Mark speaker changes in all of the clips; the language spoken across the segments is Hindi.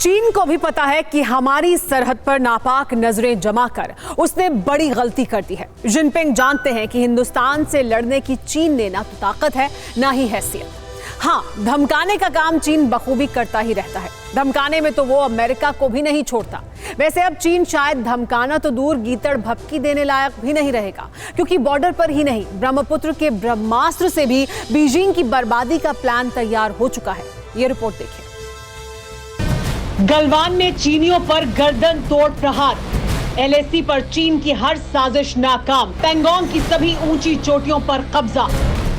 Speaker 1: चीन को भी पता है कि हमारी सरहद पर नापाक नजरें जमा कर उसने बड़ी गलती कर दी है। जिनपिंग जानते हैं कि हिंदुस्तान से लड़ने की चीन ने ना तो ताकत है ना ही हैसियत। हाँ, धमकाने का काम चीन बखूबी करता ही रहता है। धमकाने में तो वो अमेरिका को भी नहीं छोड़ता। वैसे अब चीन शायद धमकाना तो दूर गीतड़ भपकी देने लायक भी नहीं रहेगा, क्योंकि बॉर्डर पर ही नहीं ब्रह्मपुत्र के ब्रह्मास्त्र से भी बीजिंग की बर्बादी का प्लान तैयार हो चुका है। ये रिपोर्ट देखिए।
Speaker 2: गलवान में चीनियों पर गर्दन तोड़ प्रहार, एलएसी पर चीन की हर साजिश नाकाम, पेंगोंग की सभी ऊंची चोटियों पर कब्जा,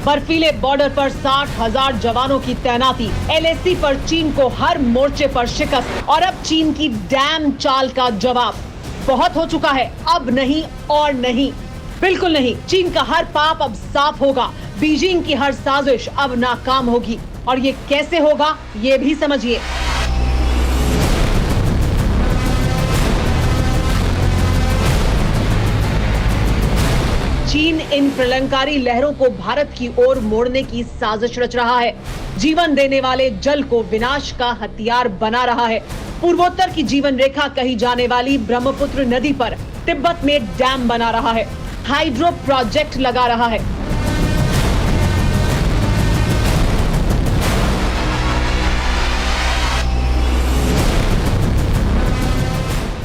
Speaker 2: बर्फीले बॉर्डर पर 60,000 जवानों की तैनाती, एलएसी पर चीन को हर मोर्चे पर शिकस्त और अब चीन की डैम चाल का जवाब। बहुत हो चुका है, अब नहीं और नहीं, बिल्कुल नहीं। चीन का हर पाप अब साफ होगा, बीजिंग की हर साजिश अब नाकाम होगी। और ये कैसे होगा, ये भी समझिए। चीन इन प्रलंकारी लहरों को भारत की ओर मोड़ने की साजिश रच रहा है। जीवन देने वाले जल को विनाश का हथियार बना रहा है। पूर्वोत्तर की जीवन रेखा कही जाने वाली ब्रह्मपुत्र नदी पर तिब्बत में डैम बना रहा है, हाइड्रो प्रोजेक्ट लगा रहा है।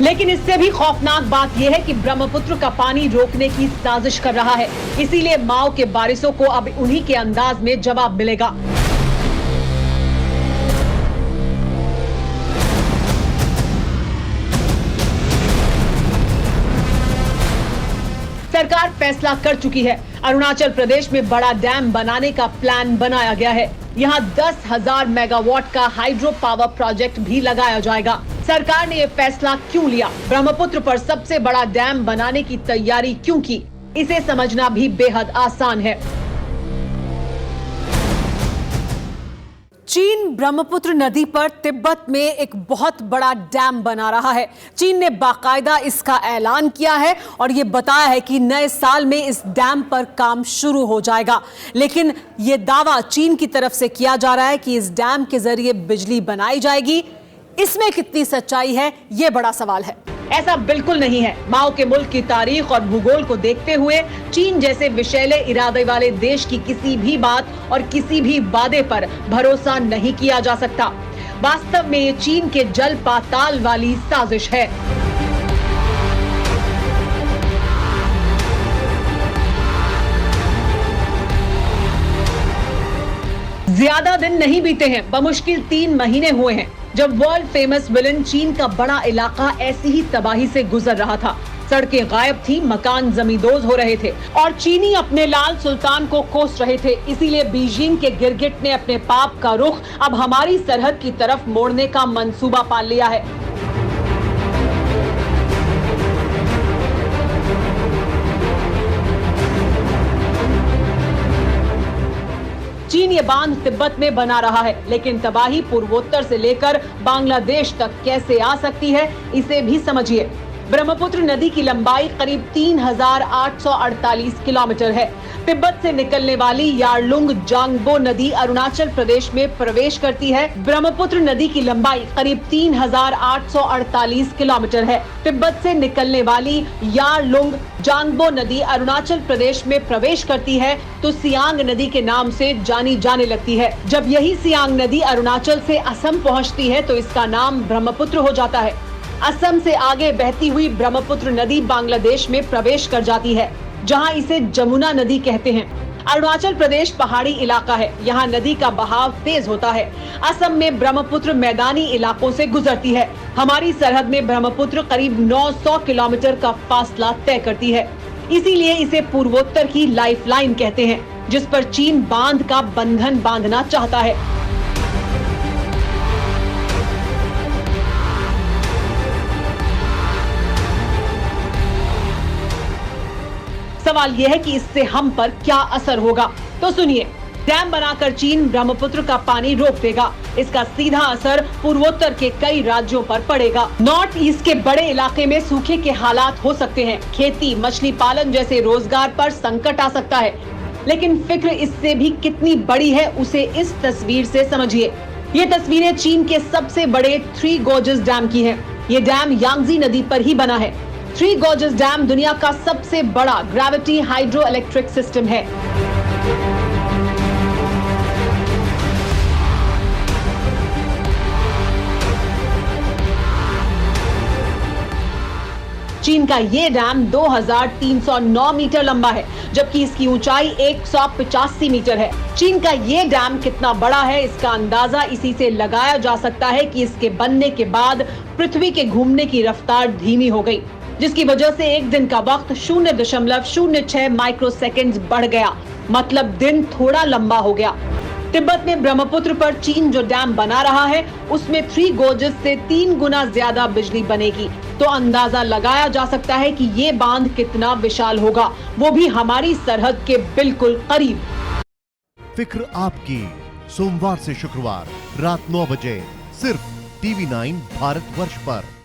Speaker 2: लेकिन इससे भी खौफनाक बात यह है कि ब्रह्मपुत्र का पानी रोकने की साजिश कर रहा है। इसीलिए माओ के बारिशों को अब उन्हीं के अंदाज में जवाब मिलेगा। सरकार फैसला कर चुकी है। अरुणाचल प्रदेश में बड़ा डैम बनाने का प्लान बनाया गया है। यहाँ 10,000 मेगावाट का हाइड्रो पावर प्रोजेक्ट भी लगाया जाएगा। सरकार ने यह फैसला क्यों लिया, ब्रह्मपुत्र पर सबसे बड़ा डैम बनाने की तैयारी क्यों की, इसे समझना भी बेहद आसान है।
Speaker 1: चीन ब्रह्मपुत्र नदी पर तिब्बत में एक बहुत बड़ा डैम बना रहा है। चीन ने बाकायदा इसका ऐलान किया है और ये बताया है कि नए साल में इस डैम पर काम शुरू हो जाएगा। लेकिन ये दावा चीन की तरफ से किया जा रहा है कि इस डैम के जरिए बिजली बनाई जाएगी। इसमें कितनी सच्चाई है, ये बड़ा सवाल है।
Speaker 2: ऐसा बिल्कुल नहीं है। माओ के मुल्क की तारीख और भूगोल को देखते हुए चीन जैसे विषैले इरादे वाले देश की किसी भी बात और किसी भी वादे पर भरोसा नहीं किया जा सकता। वास्तव में ये चीन के जल पाताल वाली साजिश है। ज्यादा दिन नहीं बीते हैं, बमुश्किल 3 महीने हुए हैं जब वर्ल्ड फेमस विलन चीन का बड़ा इलाका ऐसी ही तबाही से गुजर रहा था। सड़कें गायब थी, मकान जमींदोज हो रहे थे और चीनी अपने लाल सुल्तान को कोस रहे थे। इसीलिए बीजिंग के गिरगिट ने अपने पाप का रुख अब हमारी सरहद की तरफ मोड़ने का मंसूबा पाल लिया है। चीन ये बांध तिब्बत में बना रहा है, लेकिन तबाही पूर्वोत्तर से लेकर बांग्लादेश तक कैसे आ सकती है, इसे भी समझिए। ब्रह्मपुत्र नदी की लंबाई करीब 3,848 किलोमीटर है। तिब्बत से निकलने वाली यारलुंग जांगबो नदी अरुणाचल प्रदेश में प्रवेश करती है। ब्रह्मपुत्र नदी की लंबाई करीब 3,848 किलोमीटर है। तिब्बत से निकलने वाली यारलुंग जांगबो नदी अरुणाचल प्रदेश में प्रवेश करती है तो सियांग नदी के नाम से जानी जाने लगती है। जब यही सियांग नदी अरुणाचल से असम पहुँचती है तो इसका नाम ब्रह्मपुत्र हो जाता है। असम से आगे बहती हुई ब्रह्मपुत्र नदी बांग्लादेश में प्रवेश कर जाती है, जहां इसे जमुना नदी कहते हैं। अरुणाचल प्रदेश पहाड़ी इलाका है, यहाँ नदी का बहाव तेज होता है। असम में ब्रह्मपुत्र मैदानी इलाकों से गुजरती है। हमारी सरहद में ब्रह्मपुत्र करीब 900 किलोमीटर का फासला तय करती है। इसीलिए इसे पूर्वोत्तर की लाइफलाइन कहते हैं, जिस पर चीन बांध का बंधन बांधना चाहता है। सवाल यह है कि इससे हम पर क्या असर होगा, तो सुनिए। डैम बनाकर चीन ब्रह्मपुत्र का पानी रोक देगा। इसका सीधा असर पूर्वोत्तर के कई राज्यों पर पड़ेगा। नॉर्थ ईस्ट के बड़े इलाके में सूखे के हालात हो सकते हैं। खेती, मछली पालन जैसे रोजगार पर संकट आ सकता है। लेकिन फिक्र इससे भी कितनी बड़ी है, उसे इस तस्वीर से समझिए। ये तस्वीरें चीन के सबसे बड़े थ्री गॉर्जेस डैम की हैं। ये डैम यांगजी नदी पर ही बना है। थ्री गॉर्जेस डैम दुनिया का सबसे बड़ा ग्रेविटी हाइड्रो इलेक्ट्रिक सिस्टम है। चीन का ये डैम 2309 मीटर लंबा है, जबकि इसकी ऊंचाई 185 मीटर है। चीन का ये डैम कितना बड़ा है, इसका अंदाजा इसी से लगाया जा सकता है कि इसके बनने के बाद पृथ्वी के घूमने की रफ्तार धीमी हो गई, जिसकी वजह से एक दिन का वक्त 0.06 माइक्रोसेकंड बढ़ गया। मतलब दिन थोड़ा लंबा हो गया। तिब्बत में ब्रह्मपुत्र पर चीन जो डैम बना रहा है, उसमें थ्री गॉर्जेस से 3 गुना ज्यादा बिजली बनेगी। तो अंदाजा लगाया जा सकता है कि ये बांध कितना विशाल होगा, वो भी हमारी सरहद के बिल्कुल करीब।
Speaker 3: फिक्र आपकी, सोमवार से शुक्रवार रात 9 बजे सिर्फ TV9 भारतवर्ष पर।